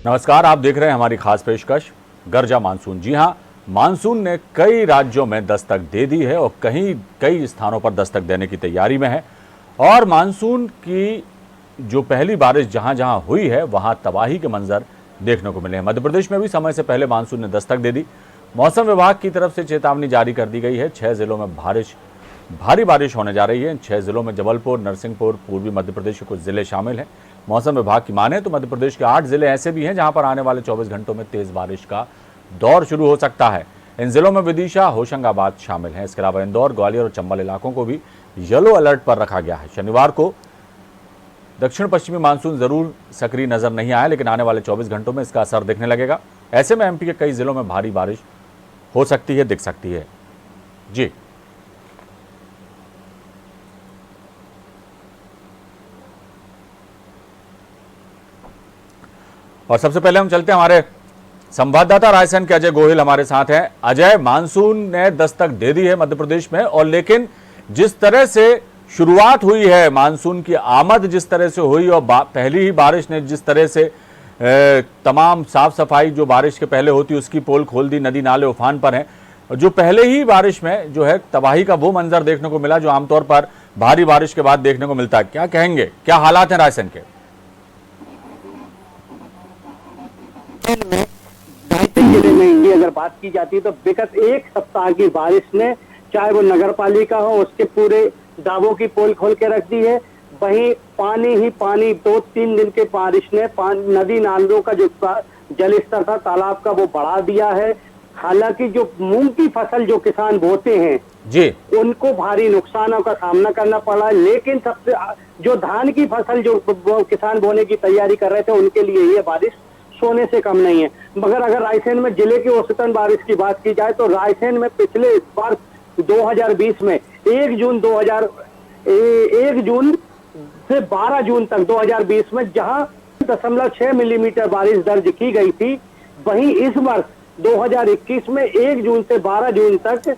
नमस्कार, आप देख रहे हैं हमारी खास पेशकश गर्जा मानसून। जी हां, मानसून ने कई राज्यों में दस्तक दे दी है और कई स्थानों पर दस्तक देने की तैयारी में है। और मानसून की जो पहली बारिश जहां जहां हुई है वहां तबाही के मंजर देखने को मिले हैं। मध्य प्रदेश में भी समय से पहले मानसून ने दस्तक दे दी। मौसम विभाग की तरफ से चेतावनी जारी कर दी गई है। 6 जिलों में भारी बारिश होने जा रही है। इन 6 जिलों में जबलपुर, नरसिंहपुर, पूर्वी मध्य प्रदेश के कुछ जिले शामिल हैं। मौसम विभाग की माने तो मध्य प्रदेश के 8 जिले ऐसे भी हैं जहां पर आने वाले 24 घंटों में तेज बारिश का दौर शुरू हो सकता है। इन जिलों में विदिशा, होशंगाबाद शामिल हैं। इसके अलावा इंदौर, ग्वालियर और चंबल इलाकों को भी येलो अलर्ट पर रखा गया है। शनिवार को दक्षिण पश्चिमी मानसून जरूर सक्रिय नजर नहीं आया, लेकिन आने वाले 24 घंटों में इसका असर दिखने लगेगा। ऐसे में एमपी के कई जिलों में भारी बारिश हो सकती है, दिख सकती है। जी, और सबसे पहले हम चलते हैं हमारे संवाददाता रायसेन के अजय गोहिल हमारे साथ हैं। अजय, मानसून ने दस्तक दे दी है मध्य प्रदेश में, और लेकिन जिस तरह से शुरुआत हुई है, मानसून की आमद जिस तरह से हुई और पहली ही बारिश ने जिस तरह से तमाम साफ सफाई जो बारिश के पहले होती उसकी पोल खोल दी, नदी नाले उफान पर हैं। जो पहले ही बारिश में जो है तबाही का वो मंजर देखने को मिला जो आमतौर पर भारी बारिश के बाद देखने को मिलता है। क्या कहेंगे, क्या हालात हैं रायसेन के? रायसेन जिले में इनकी अगर बात की जाती है तो विगत एक सप्ताह की बारिश ने, चाहे वो नगर पालिका हो, उसके पूरे दावों की पोल खोल के रख दी है। वहीं पानी ही पानी, 2-3 दिन के बारिश ने नदी नालों का जो जल स्तर था तालाब का वो बढ़ा दिया है। हालांकि जो मूंग की फसल जो किसान बोते हैं जी, उनको भारी नुकसानों का सामना करना पड़ा, लेकिन सबसे जो धान की फसल जो किसान बोने की तैयारी कर रहे थे उनके लिए ये बारिश सोने से कम नहीं है। मगर अगर रायसेन में जिले की औसतन बारिश की बात की जाए तो रायसेन में पिछले बार 2020 में 1 जून से 12 जून तक 2020 में जहां 0.6 मिलीमीटर बारिश दर्ज की गई थी, वहीं इस वर्ष 2021 में 1 जून से 12 जून तक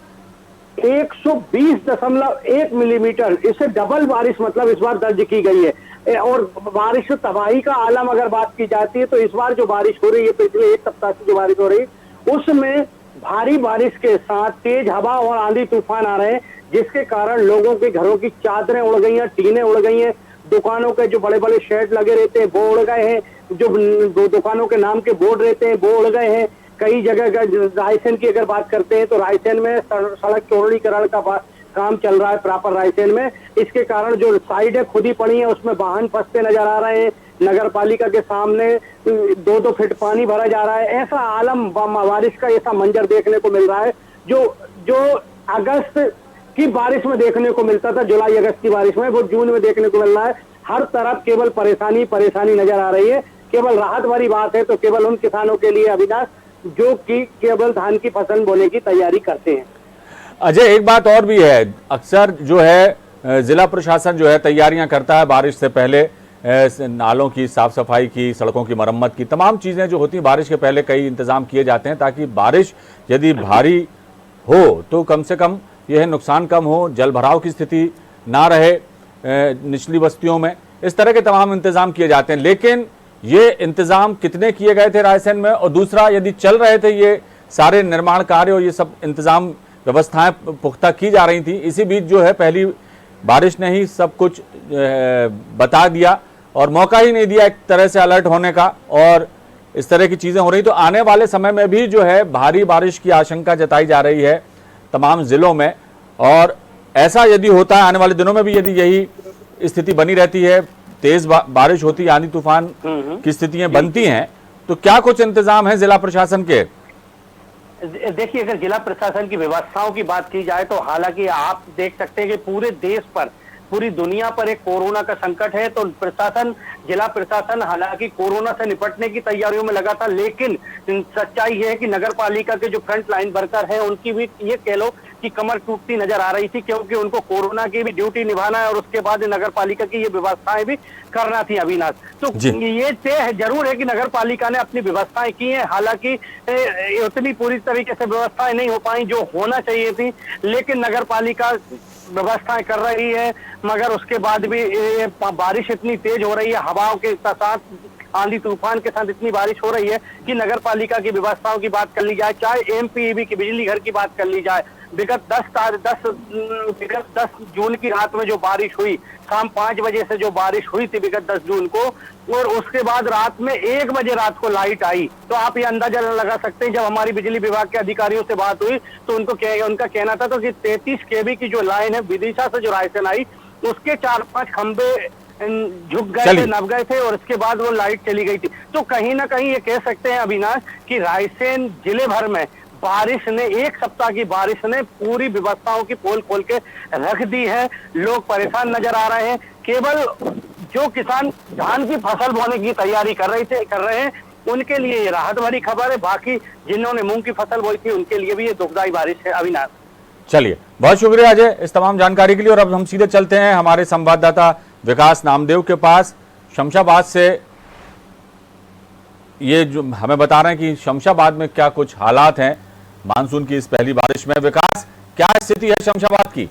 120.1 मिलीमीटर, इससे डबल बारिश मतलब इस बार दर्ज की गई है। और बारिश तबाही का आलम अगर बात की जाती है तो इस बार जो बारिश हो रही है, पिछले एक सप्ताह से जो बारिश हो रही है उसमें भारी बारिश के साथ तेज हवा और आंधी तूफान आ रहे हैं, जिसके कारण लोगों के घरों की चादरें उड़ गई हैं, टीनें उड़ गई हैं, दुकानों के जो बड़े बड़े शेड लगे रहते हैं वो उड़ गए हैं, जो दुकानों के नाम के बोर्ड रहते हैं वो उड़ गए हैं। कई जगह रायसेन की अगर बात करते हैं तो रायसेन में सड़क चौड़ीकरण का काम चल रहा है प्रॉपर रायसेन में। इसके कारण जो साइड है खुदी पड़ी है उसमें वाहन फंसते नजर आ रहे हैं। नगर पालिका के सामने 2-2 फीट पानी भरा जा रहा है। ऐसा आलम बारिश का ऐसा मंजर देखने को मिल रहा है जो अगस्त की बारिश में देखने को मिलता था, जुलाई अगस्त की बारिश में, वो जून में देखने को मिल रहा है। हर तरफ केवल परेशानी नजर आ रही है। केवल राहत वाली बात है तो केवल उन किसानों के लिए अविनाश जो कि केवल धान की फसल बोने की तैयारी करते हैं। अजय, एक बात और भी है, अक्सर जो है जिला प्रशासन जो है तैयारियां करता है बारिश से पहले, नालों की साफ सफाई की, सड़कों की मरम्मत की, तमाम चीजें जो होती हैं बारिश के पहले कई इंतजाम किए जाते हैं ताकि बारिश यदि भारी हो तो कम से कम यह नुकसान कम हो, जल भराव की स्थिति ना रहे निचली बस्तियों में। इस तरह के तमाम इंतजाम किए जाते हैं, लेकिन ये इंतजाम कितने किए गए थे रायसेन में? और दूसरा, यदि चल रहे थे ये सारे निर्माण कार्य और ये सब इंतजाम व्यवस्थाएं पुख्ता की जा रही थी, इसी बीच जो है पहली बारिश ने ही सब कुछ बता दिया और मौका ही नहीं दिया एक तरह से अलर्ट होने का, और इस तरह की चीजें हो रही, तो आने वाले समय में भी जो है भारी बारिश की आशंका जताई जा रही है तमाम जिलों में। और ऐसा यदि होता है आने वाले दिनों में भी, यदि यही स्थिति बनी रहती है, तेज बारिश होती है, आंधी तूफान की स्थितियां बनती हैं, तो क्या कुछ इंतजाम है जिला प्रशासन के? देखिए, अगर जिला प्रशासन की व्यवस्थाओं की बात की जाए तो हालांकि आप देख सकते हैं कि पूरे देश पर, पूरी दुनिया पर एक कोरोना का संकट है, तो जिला प्रशासन हालांकि कोरोना से निपटने की तैयारियों में लगा था, लेकिन सच्चाई ये है कि नगर पालिका के जो फ्रंट लाइन वर्कर हैं उनकी भी ये कह लो कि कमर टूटती नजर आ रही थी, क्योंकि उनको कोरोना की भी ड्यूटी निभाना है और उसके बाद नगर पालिका की ये व्यवस्थाएं भी करना थी अविनाश। तो ये तय जरूर है कि नगर पालिका ने अपनी व्यवस्थाएं की हैं, हालांकि उतनी पूरी तरीके से व्यवस्थाएं नहीं हो पाई जो होना चाहिए थी, लेकिन नगर पालिका व्यवस्थाएं कर रही है। मगर उसके बाद भी बारिश इतनी तेज हो रही है, हवाओं के साथ आंधी तूफान के साथ इतनी बारिश हो रही है कि नगर पालिका की व्यवस्थाओं की बात कर ली जाए, चाहे एमपीईबी की बिजली घर की बात कर ली जाए, विगत 10 जून की रात में जो बारिश हुई, शाम 5 बजे से जो बारिश हुई थी विगत 10 जून को, और उसके बाद रात में 1 बजे रात को लाइट आई, तो आप ये अंदाजा लगा सकते हैं। जब हमारी बिजली विभाग के अधिकारियों से बात हुई तो उनका कहना था तो कि 33 केवी की जो लाइन है विदिशा से जो रायसेन आई, उसके 4-5 खंबे झुक गए थे, नब गए थे, और इसके बाद वो लाइट चली गई थी। तो कहीं ना कहीं ये कह सकते हैं अविनाश कि रायसेन जिले भर में बारिश ने, 1 सप्ताह की बारिश ने पूरी व्यवस्थाओं की पोल खोल के रख दी है। लोग परेशान नजर आ रहे हैं। केवल जो किसान धान की फसल बोने की तैयारी कर रहे हैं उनके लिए ये राहत भरी खबर है। बाकी जिन्होंने मूंग की फसल बोई थी उनके लिए भी ये दुखदायी बारिश है। अविनाश, चलिए, बहुत शुक्रिया अजय इस तमाम जानकारी के लिए। और अब हम सीधे चलते हैं हमारे संवाददाता विकास नामदेव के पास शमशाबाद से। ये जो हमें बता रहे हैं कि शमशाबाद में क्या कुछ हालात हैं मानसून की इस पहली बारिश में। विकास, क्या स्थिति है शमशाबाद की?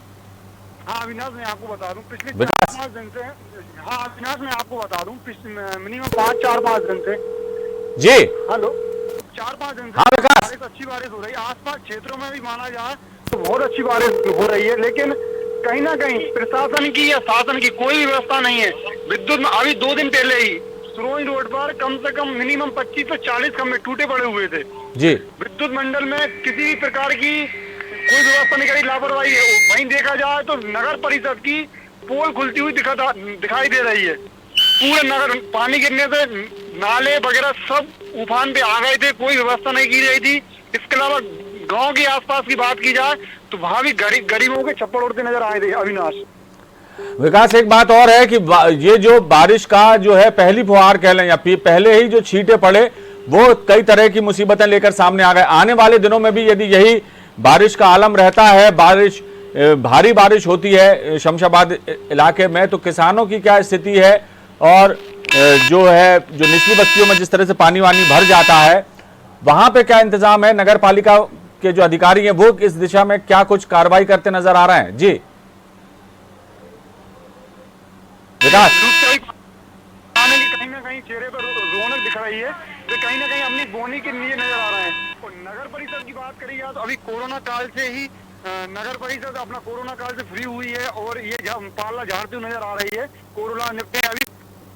हाँ अविनाश, मैं आपको बता दूं पिछले विकास। 4-5 दिन से, हाँ अविनाश मैं आपको बता दूं मिनिमम 4-5 दिन से, जी हेलो, 4-5 दिन से हाँ विकास, अच्छी बारिश हो रही है। आसपास क्षेत्रों में भी माना जाए तो बहुत अच्छी बारिश हो रही है, लेकिन कहीं ना कहीं प्रशासन की या शासन की कोई व्यवस्था नहीं है। विद्युत में अभी 2 दिन पहले ही सुरोई रोड पर कम से कम मिनिमम 25 से 40 खंभे टूटे पड़े हुए थे जी। विद्युत मंडल में किसी भी प्रकार की कोई व्यवस्था नहीं करी, लापरवाही है। वहीं देखा जाए तो नगर परिषद की पोल खुलती हुई दिखाई दे रही है। पूरे नगर पानी गिरने से नाले वगैरह सब उफान पे आ गए थे, कोई व्यवस्था नहीं की गई थी। इसके अलावा गांव के आसपास की बात की जाए तो वहां भी गरीबों के छप्पड़ उड़ते नजर आए थे। अविनाश, विकास, एक बात और है कि ये जो बारिश का जो है पहली फुहार कह लें या पहले ही जो छींटे पड़े वो कई तरह की मुसीबतें लेकर सामने आ गए। आने वाले दिनों में भी यदि यही बारिश का आलम रहता है, भारी बारिश होती है शमशाबाद इलाके में, तो किसानों की क्या स्थिति है? और जो निचली बस्तियों में जिस तरह से पानी वानी भर जाता है, वहां पे क्या इंतजाम है? नगर पालिका के जो अधिकारी हैं वो इस दिशा में क्या कुछ कार्रवाई करते नजर आ रहे हैं? जी विकास, कहीं ना कहीं चेहरे पर रौनक दिख रही है, वे कहीं ना कहीं अपनी बोनी के लिए नजर आ रहे हैं। और नगर परिषद की बात करी जाए तो अभी कोरोना काल से ही नगर परिषद अपना कोरोना काल से फ्री हुई है और ये पाला झाड़ती हुई नजर आ रही है। कोरोना निपटे अभी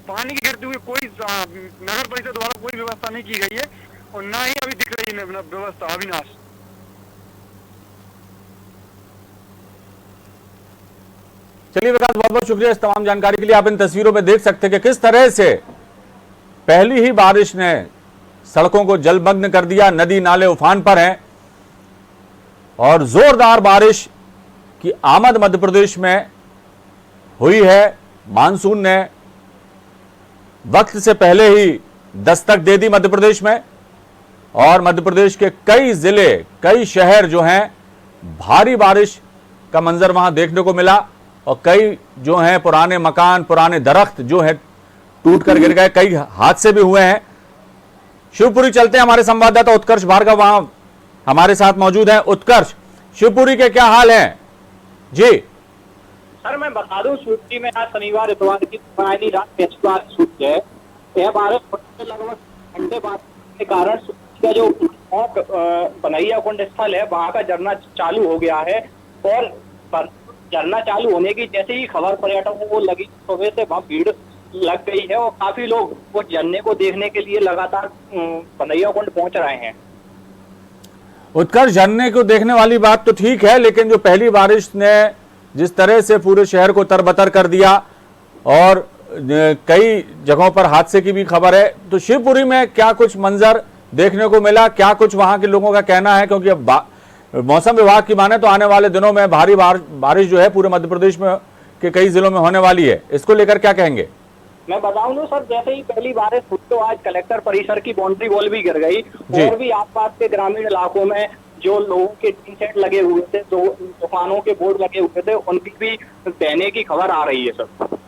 पानी की गिरती हुई कोई नगर परिषद द्वारा कोई व्यवस्था नहीं की गई है और ना ही अभी दिख रही है व्यवस्था। अविनाश, चलिए विकास, बहुत बहुत शुक्रिया इस तमाम जानकारी के लिए। आप इन तस्वीरों में देख सकते हैं कि किस तरह से पहली ही बारिश ने सड़कों को जलमग्न कर दिया, नदी नाले उफान पर हैं और जोरदार बारिश की आमद मध्य प्रदेश में हुई है। मानसून ने वक्त से पहले ही दस्तक दे दी मध्य प्रदेश में और मध्य प्रदेश के कई जिले, कई शहर जो हैं, भारी बारिश का मंजर वहां देखने को मिला और कई जो हैं पुराने मकान, पुराने दरख्त जो है टूट कर गिर गए, कई हादसे भी हुए हैं। शिवपुरी चलते हैं, हमारे संवाददाता उत्कर्ष भार्गव वहां हमारे साथ मौजूद हैं। उत्कर्ष, शिवपुरी के क्या हाल हैं? जी सर, मैं बता दूं, शिवपुरी में आज शनिवार इतवार की पहली रात में अच्छी बारिश हुई है। यह बारिश लगभग घंटे बाद के कारण का जो बनैया कुंड स्थल है वहां का झरना चालू हो गया है और झरना चालू होने की जैसे ही खबर पर्यटकों को लगी, सुबह से वहां भीड़ लग गई है और काफी लोग वो झरने को देखने के लिए लगातार बनैया कुंड पहुंच रहे हैं। उत्कर्ष, झरने को देखने वाली बात तो ठीक है, लेकिन जो पहली बारिश ने जिस तरह से पूरे शहर को तरबतर कर दिया और कई जगहों पर हादसे की भी खबर है, तो शिवपुरी में क्या कुछ मंजर देखने को मिला? क्या कुछ वहां के लोगों का कहना है? क्योंकि अब मौसम विभाग की माने तो आने वाले दिनों में भारी बारिश जो है पूरे मध्य प्रदेश में के कई जिलों में होने वाली है। इसको लेकर क्या कहेंगे? मैं बताऊं तो सर, जैसे ही पहली बारिश हुई तो आज कलेक्टर परिसर की बाउंड्री वॉल भी गिर गई और भी आसपास के ग्रामीण इलाकों में जो लोगों के टीन सेट लगे हुए थे, जो दुकानों के बोर्ड लगे हुए थे, उनकी भी बहने की खबर आ रही है सर।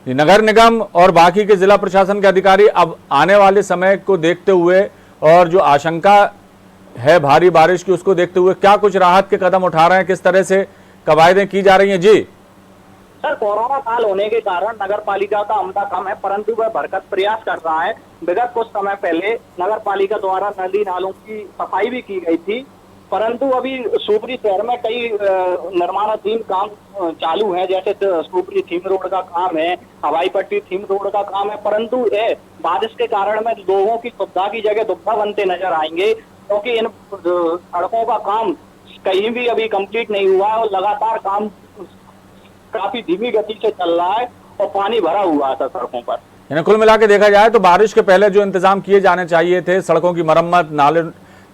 नगर निगम और बाकी के जिला प्रशासन के अधिकारी अब आने वाले समय को देखते हुए और जो आशंका है भारी बारिश की उसको देखते हुए क्या कुछ राहत के कदम उठा रहे हैं? किस तरह से कवायदें की जा रही हैं? जी सर, कोरोना काल होने के कारण नगर पालिका का अमला कम है, परंतु वह भरसक प्रयास कर रहा है। विगत कुछ समय पहले नगर पालिका द्वारा नदी नालों की सफाई भी की गई थी, परंतु अभी शिवपुरी शहर में कई निर्माणाधीन काम चालू है, जैसे शिवपुरी थीम रोड का काम है, हवाई पट्टी थीम रोड का काम है, परंतु ये बारिश के कारण में लोगों की सुविधा की जगह दुविधा बनते नजर आएंगे, क्योंकि इन सड़कों का काम कहीं भी अभी कंप्लीट नहीं हुआ और लगातार काम काफी धीमी गति से चल रहा है और पानी भरा हुआ था सड़कों पर। यानी कुल मिला के देखा जाए तो बारिश के पहले जो इंतजाम किए जाने चाहिए थे, सड़कों की मरम्मत,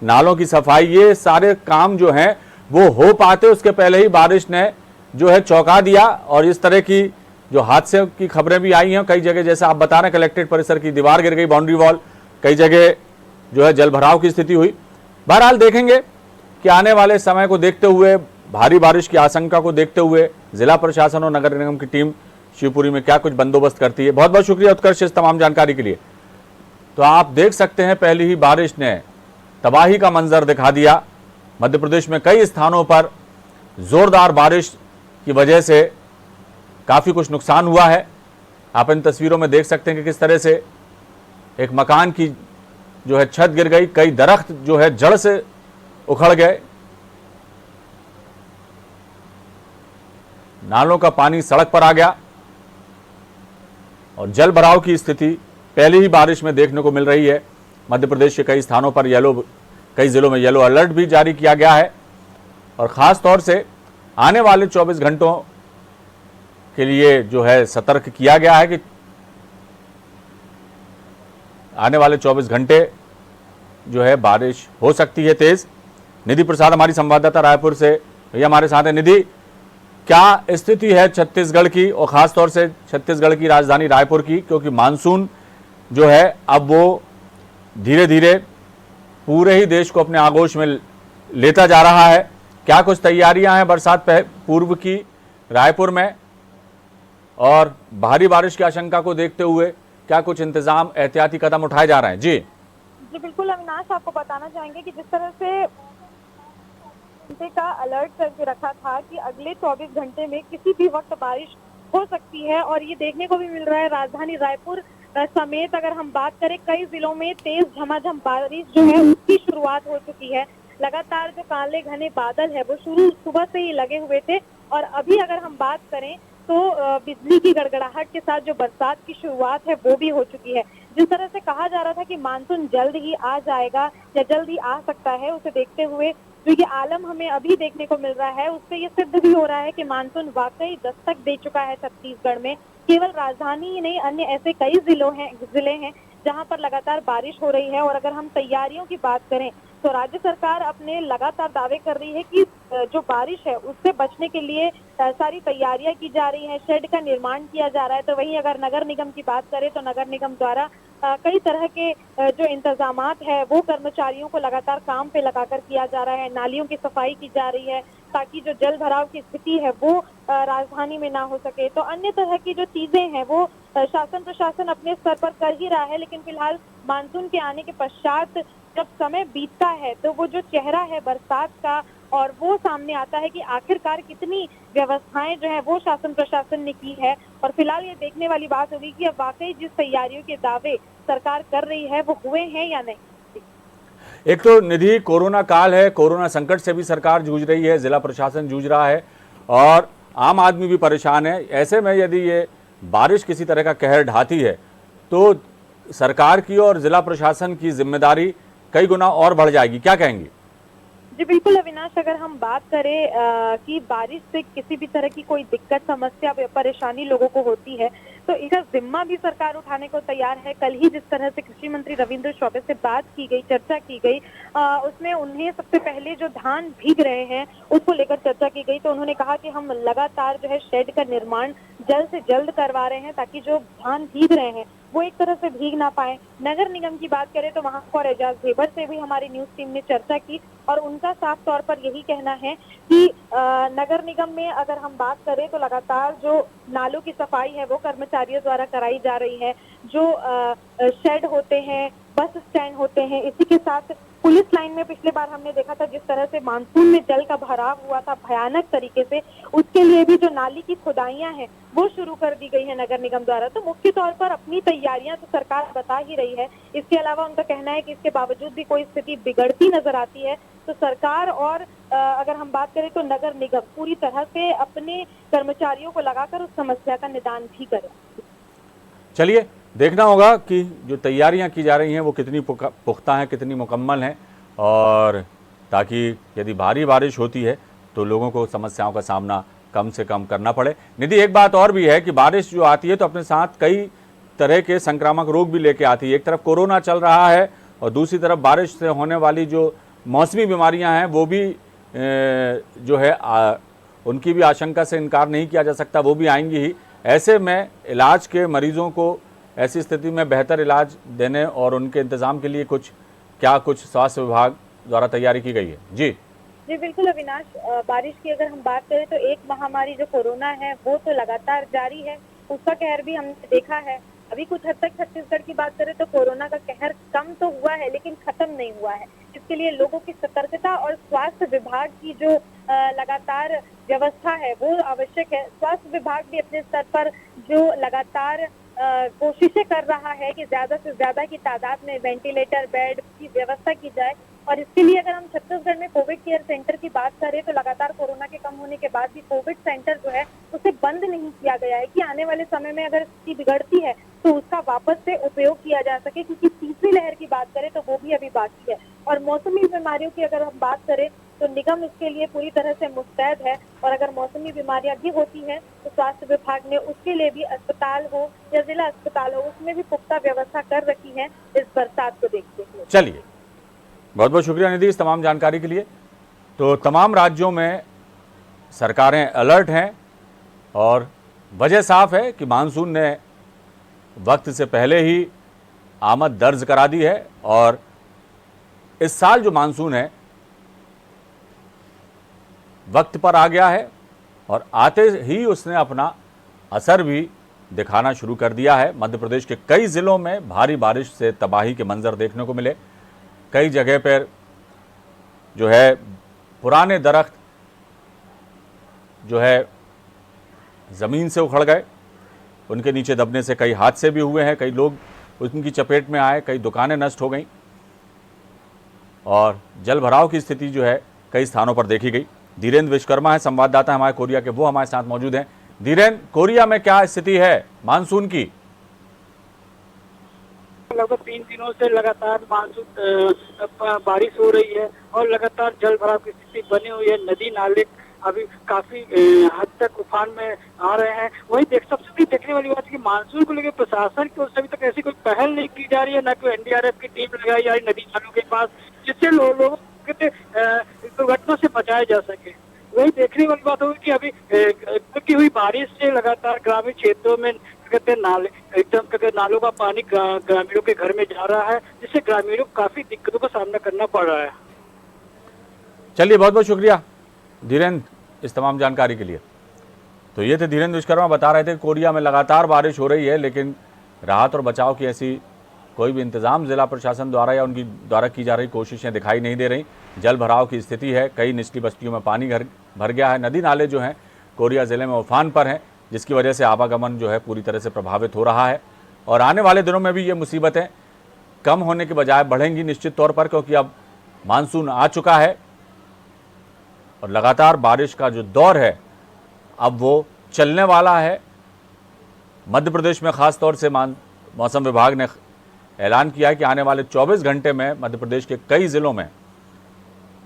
नालों की सफाई, ये सारे काम जो हैं वो हो पाते उसके पहले ही बारिश ने जो है चौंका दिया। और इस तरह की जो हादसे की खबरें भी आई हैं कई जगह, जैसे आप बता रहे हैं कलेक्ट्रेट परिसर की दीवार गिर गई, बाउंड्री वॉल, कई जगह जो है जल भराव की स्थिति हुई। बहरहाल देखेंगे कि आने वाले समय को देखते हुए, भारी बारिश की आशंका को देखते हुए जिला प्रशासन और नगर निगम की टीम शिवपुरी में क्या कुछ बंदोबस्त करती है। बहुत बहुत शुक्रिया उत्कर्ष इस तमाम जानकारी के लिए। तो आप देख सकते हैं पहली ही बारिश ने तबाही का मंजर दिखा दिया। मध्य प्रदेश में कई स्थानों पर जोरदार बारिश की वजह से काफ़ी कुछ नुकसान हुआ है। आप इन तस्वीरों में देख सकते हैं कि किस तरह से एक मकान की जो है छत गिर गई, कई दरख्त जो है जड़ से उखड़ गए, नालों का पानी सड़क पर आ गया और जल भराव की स्थिति पहली ही बारिश में देखने को मिल रही है। मध्य प्रदेश के कई स्थानों पर कई जिलों में येलो अलर्ट भी जारी किया गया है और ख़ास तौर से आने वाले 24 घंटों के लिए जो है सतर्क किया गया है कि आने वाले 24 घंटे जो है बारिश हो सकती है तेज। निधि प्रसाद हमारी संवाददाता रायपुर से, भैया हमारे साथ है। निधि, क्या स्थिति है छत्तीसगढ़ की और ख़ास तौर से छत्तीसगढ़ की राजधानी रायपुर की, क्योंकि मानसून जो है अब वो धीरे धीरे पूरे ही देश को अपने आगोश में लेता जा रहा है। क्या कुछ तैयारियां हैं बरसात पूर्व की रायपुर में, और भारी बारिश की आशंका को देखते हुए क्या कुछ इंतजाम, एहतियाती कदम उठाए जा रहे हैं? जी बिल्कुल अविनाश, आपको बताना चाहेंगे कि जिस तरह से का अलर्ट करके रखा था कि अगले 24 घंटे में किसी भी वक्त बारिश हो सकती है, और ये देखने को भी मिल रहा है राजधानी रायपुर समेत अगर हम बात करें कई जिलों में तेज झमाझम बारिश जो है उसकी शुरुआत हो चुकी है। लगातार जो काले घने बादल है वो शुरू सुबह से ही लगे हुए थे, और अभी अगर हम बात करें तो बिजली की गड़गड़ाहट के साथ जो बरसात की शुरुआत है वो भी हो चुकी है। जिस तरह से कहा जा रहा था कि मानसून जल्द ही आ जाएगा या जल्द ही आ सकता है, उसे देखते हुए जो ये आलम हमें अभी देखने को मिल रहा है उससे ये सिद्ध भी हो रहा है कि मानसून वाकई दस्तक दे चुका है छत्तीसगढ़ में। केवल राजधानी ही नहीं, अन्य ऐसे कई जिले हैं जहां पर लगातार बारिश हो रही है। और अगर हम तैयारियों की बात करें तो राज्य सरकार अपने लगातार दावे कर रही है कि जो बारिश है उससे बचने के लिए सारी तैयारियां की जा रही हैं, शेड का निर्माण किया जा रहा है। तो वहीं अगर नगर निगम की बात करें तो नगर निगम द्वारा कई तरह के जो इंतजामात है वो कर्मचारियों को लगातार काम पे लगाकर किया जा रहा है। नालियों की सफाई की जा रही है ताकि जो जल भराव की स्थिति है वो राजधानी में ना हो सके। तो अन्य तरह की जो चीजें हैं वो शासन प्रशासन अपने स्तर पर कर ही रहा है, लेकिन फिलहाल मानसून के आने के पश्चात जब समय बीतता है तो वो जो चेहरा है बरसात का और वो सामने आता है कि आखिरकार कितनी व्यवस्थाएं जो है वो शासन प्रशासन ने की है। और फिलहाल ये देखने वाली बात होगी कि अब वाकई जिस तैयारियों के दावे सरकार कर रही है वो हुए हैं या नहीं। एक तो निधि, कोरोना काल है, कोरोना संकट से भी सरकार जूझ रही है, जिला प्रशासन जूझ रहा है और आम आदमी भी परेशान है। ऐसे में यदि ये बारिश किसी तरह का कहर ढाती है तो सरकार की और जिला प्रशासन की जिम्मेदारी कई गुना और बढ़ जाएगी। क्या कहेंगी? जी बिल्कुल अविनाश, अगर हम बात करें कि बारिश से किसी भी तरह की कोई दिक्कत, समस्या, परेशानी लोगों को होती है तो इसका जिम्मा भी सरकार उठाने को तैयार है। कल ही जिस तरह से कृषि मंत्री रविंद्र चौबे से बात की गई, चर्चा की गई, उसमें उन्हें सबसे पहले जो धान भीग रहे हैं उसको लेकर चर्चा की गई। तो उन्होंने कहा कि हम लगातार जो है शेड का निर्माण जल्द से जल्द करवा रहे हैं ताकि जो धान भीग रहे हैं वो एक तरह से भीग ना पाए। नगर निगम की बात करें तो महापौर एजाज ढेबर से भी हमारी न्यूज टीम ने चर्चा की और उनका साफ तौर पर यही कहना है कि नगर निगम में अगर हम बात करें तो लगातार जो नालों की सफाई है वो कर्मचारियों द्वारा कराई जा रही है। जो शेड होते हैं, बस स्टैंड होते हैं, इसी के साथ पुलिस लाइन में पिछले बार हमने देखा था जिस तरह से मानसून में जल का भराव हुआ था भयानक तरीके से, उसके लिए भी जो नाली की खुदाइयां हैं वो शुरू कर दी गई है नगर निगम द्वारा। तो मुख्य तौर पर अपनी तैयारियां तो सरकार बता ही रही है। इसके अलावा उनका कहना है कि इसके बावजूद भी कोई स्थिति बिगड़ती नजर आती है तो सरकार और अगर हम बात करें तो नगर निगम पूरी तरह से अपने कर्मचारियों को लगाकर उस समस्या का निदान भी करे। चलिए देखना होगा कि जो तैयारियां की जा रही हैं वो कितनी पुख्ता हैं, कितनी मुकम्मल हैं, और ताकि यदि भारी बारिश होती है तो लोगों को समस्याओं का सामना कम से कम करना पड़े। निधि, एक बात और भी है कि बारिश जो आती है तो अपने साथ कई तरह के संक्रामक रोग भी लेके आती है। एक तरफ कोरोना चल रहा है और दूसरी तरफ बारिश से होने वाली जो मौसमी बीमारियां हैं वो भी जो है उनकी भी आशंका से इनकार नहीं किया जा सकता, वो भी आएंगी ही। ऐसे में इलाज के मरीजों को ऐसी स्थिति में बेहतर इलाज देने और उनके इंतजाम के लिए कुछ स्वास्थ्य विभाग द्वारा तैयारी की गई है? जी बिल्कुल अविनाश, बारिश की अगर हम बात करें तो एक महामारी जो कोरोना है वो तो लगातार जारी है, उसका कहर भी हमने देखा है। अभी कुछ हद तक छत्तीसगढ़ की बात करें तो कोरोना का कहर कम तो हुआ है लेकिन खत्म नहीं हुआ है। इसके लिए लोगों की सतर्कता और स्वास्थ्य विभाग की जो लगातार व्यवस्था है वो आवश्यक है। स्वास्थ्य विभाग भी अपने स्तर पर जो लगातार कोशिशें कर रहा है कि ज्यादा से ज्यादा की तादाद में वेंटिलेटर बेड की व्यवस्था की जाए। और इसके लिए अगर हम छत्तीसगढ़ में कोविड केयर सेंटर की बात करें तो लगातार कोरोना के कम होने के बाद भी कोविड सेंटर जो है उसे बंद नहीं किया गया है कि आने वाले समय में अगर स्थिति बिगड़ती है तो उसका वापस से उपयोग किया जा सके, क्योंकि तीसरी लहर की बात करें तो वो भी अभी बाकी है। और मौसमी बीमारियों की अगर हम बात करें तो निगम इसके लिए पूरी तरह से मुस्तैद है, और अगर मौसमी बीमारियां भी होती हैं तो स्वास्थ्य विभाग ने उसके लिए भी अस्पताल हो या जिला अस्पताल हो उसमें भी पुख्ता व्यवस्था कर रखी है इस बरसात को देखते हुए। चलिए, बहुत बहुत शुक्रिया निधि इस तमाम जानकारी के लिए। तो तमाम राज्यों में सरकारें अलर्ट हैं और वजह साफ है कि मानसून ने वक्त से पहले ही आमद दर्ज करा दी है, और इस साल जो मानसून है वक्त पर आ गया है और आते ही उसने अपना असर भी दिखाना शुरू कर दिया है। मध्य प्रदेश के कई जिलों में भारी बारिश से तबाही के मंजर देखने को मिले। कई जगह पर जो है पुराने दरख्त जो है ज़मीन से उखड़ गए, उनके नीचे दबने से कई हादसे भी हुए हैं, कई लोग उनकी चपेट में आए, कई दुकानें नष्ट हो गईं और जल भराव की स्थिति जो है कई स्थानों पर देखी गई। धीरेन्द्र विश्वकर्मा है, संवाददाता हमारे कोरिया के, वो हमारे साथ मौजूद हैं। धीरेन्द्र, कोरिया में क्या स्थिति है मानसून की? लगभग 3 दिनों से लगातार मानसून बारिश हो रही है और लगातार जल भराव की स्थिति बनी हुई है। नदी नाले अभी काफी हद तक उफान में आ रहे हैं। वही सबसे बड़ी देखने वाली बात है कि मानसून को लेकर प्रशासन की ओर से अभी तक ऐसी कोई पहल नहीं की जा रही है, न कोई एनडीआरएफ की टीम लगाई जा रही नदी नालों के पास, जिससे लोगों को दुर्घटना से बचाया जा सके। वही देखने वाली बात होगी कि अभी की हुई बारिश से लगातार ग्रामीण क्षेत्रों में नाले एकदम नालों का पानी ग्रामीणों के घर में जा रहा है, जिससे ग्रामीणों को काफी दिक्कतों का सामना करना पड़ रहा है। चलिए, बहुत बहुत शुक्रिया धीरेन्द्र इस तमाम जानकारी के लिए। तो ये थे धीरेन्द्र विश्वकर्मा, बता रहे थे कोरिया में लगातार बारिश हो रही है लेकिन राहत और बचाव की ऐसी कोई भी इंतजाम जिला प्रशासन द्वारा या उनकी द्वारा की जा रही कोशिशें दिखाई नहीं दे रही। जल भराव की स्थिति है, कई निचली बस्तियों में पानी भर गया है, नदी नाले जो हैं कोरिया ज़िले में उफान पर हैं, जिसकी वजह से आवागमन जो है पूरी तरह से प्रभावित हो रहा है। और आने वाले दिनों में भी ये मुसीबतें कम होने के बजाय बढ़ेंगी निश्चित तौर पर, क्योंकि अब मानसून आ चुका है और लगातार बारिश का जो दौर है अब वो चलने वाला है। मध्य प्रदेश में ख़ास तौर से मौसम विभाग ने ऐलान किया है कि आने वाले 24 घंटे में मध्य प्रदेश के कई ज़िलों में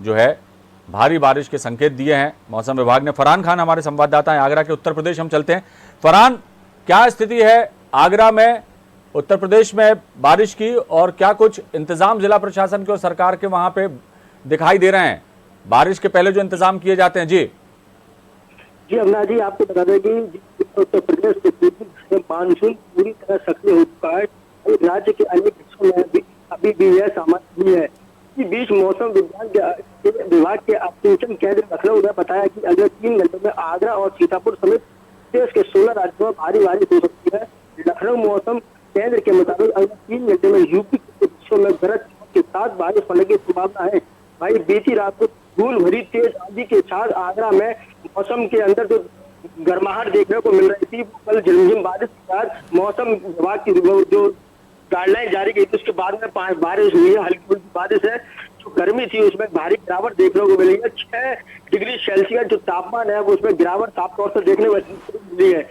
जो है भारी बारिश के संकेत दिए हैं मौसम विभाग ने। फरहान खान हमारे संवाददाता हैं आगरा के, उत्तर प्रदेश हम चलते हैं। फरहान, क्या स्थिति है आगरा में, उत्तर प्रदेश में बारिश की, और क्या कुछ इंतजाम जिला प्रशासन के और सरकार के वहां पे दिखाई दे रहे हैं बारिश के पहले जो इंतजाम किए जाते हैं? जी अविनाश जी, आपको बता दें कि उत्तर प्रदेश के पूर्वी मानसून पूरी तरह सक्रिय हो चुका है। राज्य के अनेक हिस्सों में अभी भी यह सामान्य नहीं है। इस बीच मौसम विभाग के ऑपरेशन केंद्र लखनऊ ने बताया कि अगले 3 घंटों में आगरा और सीतापुर समेत देश के 16 राज्यों में भारी बारिश हो सकती है। लखनऊ मौसम केंद्र के मुताबिक अगले 3 घंटे में यूपी के हिस्सों में गरज के साथ बारिश होने की संभावना है। भाई बीती रात को धूल भरी तेज आंधी के साथ आगरा में मौसम के अंदर जो गर्माहट देखने को मिल रही थी, कल झिमझिम बारिश के बाद मौसम विभाग की जो गाइडलाइन जारी की थी उसके बाद में बारिश हुई है, हल्की फुल्की बारिश है। जो गर्मी थी उसमें भारी गिरावट देखने को मिली है। 6 डिग्री सेल्सियस जो तापमान है वो उसमें गिरावट साफ तौर से देखने को मिली है।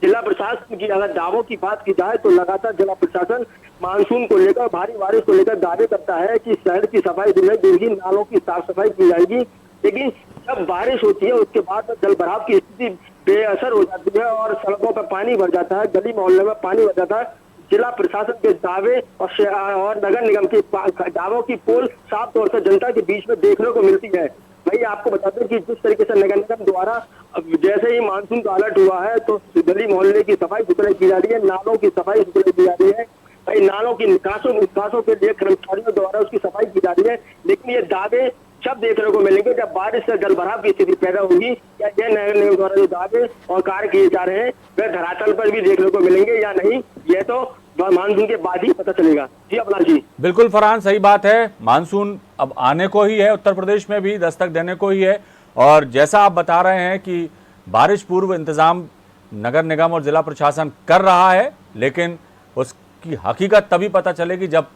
जिला प्रशासन की अगर दावों की बात की जाए तो लगातार जिला प्रशासन मानसून को लेकर, भारी बारिश को लेकर दावे करता है कि शहर की सफाई होगी, नालों की साफ सफाई की जाएगी। लेकिन जब बारिश होती है उसके बाद जल भराव की स्थिति बेअसर हो जाती है और सड़कों पर पानी भर जाता है, गली मोहल्ले में पानी भर जाता है। जिला प्रशासन के दावे और नगर निगम के दावों की पोल साफ तौर से जनता के बीच में देखने को मिलती है। भाई आपको बता दें कि जिस तरीके से नगर निगम द्वारा जैसे ही मानसून का अलर्ट हुआ है तो गली मोहल्ले की सफाई सुथराई की जा रही है, नालों की सफाई सुथराई की जा रही है। भाई नालों की निकासों के लिए कर्मचारियों द्वारा उसकी सफाई की जा रही है। लेकिन ये दावे जब देखने को मिलेंगे जब बारिश से जल भराव की स्थिति पैदा होगी, या ये नगर निगम द्वारा जो दावे और कार्य किए जा रहे हैं वे धरातल पर भी देखने को मिलेंगे या नहीं, ये तो मानसून के बाद ही पता चलेगा। जी अपना जी बिल्कुल फरहान, सही बात है। मानसून अब आने को ही है, उत्तर प्रदेश में भी दस्तक देने को ही है। और जैसा आप बता रहे हैं कि बारिश पूर्व इंतजाम नगर निगम और जिला प्रशासन कर रहा है, लेकिन उसकी हकीकत तभी पता चलेगी जब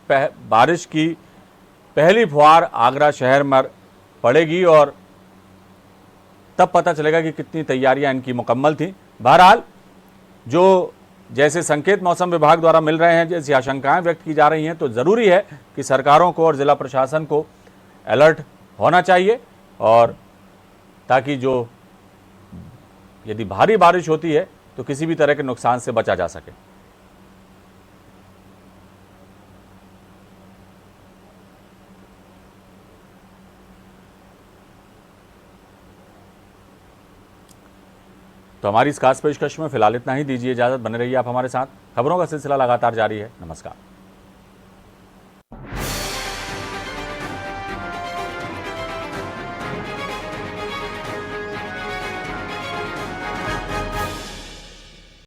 बारिश की पहली फुहार आगरा शहर में पड़ेगी और तब पता चलेगा कि कितनी तैयारियां इनकी मुकम्मल थी। बहरहाल जो जैसे संकेत मौसम विभाग द्वारा मिल रहे हैं, जैसी आशंकाएं व्यक्त की जा रही हैं, तो ज़रूरी है कि सरकारों को और ज़िला प्रशासन को अलर्ट होना चाहिए, और ताकि जो यदि भारी बारिश होती है तो किसी भी तरह के नुकसान से बचा जा सके। तो हमारी इस खास पेशकश में फिलहाल इतना ही। दीजिए इजाजत, बने रहिए आप हमारे साथ। खबरों का सिलसिला लगातार जारी है। नमस्कार।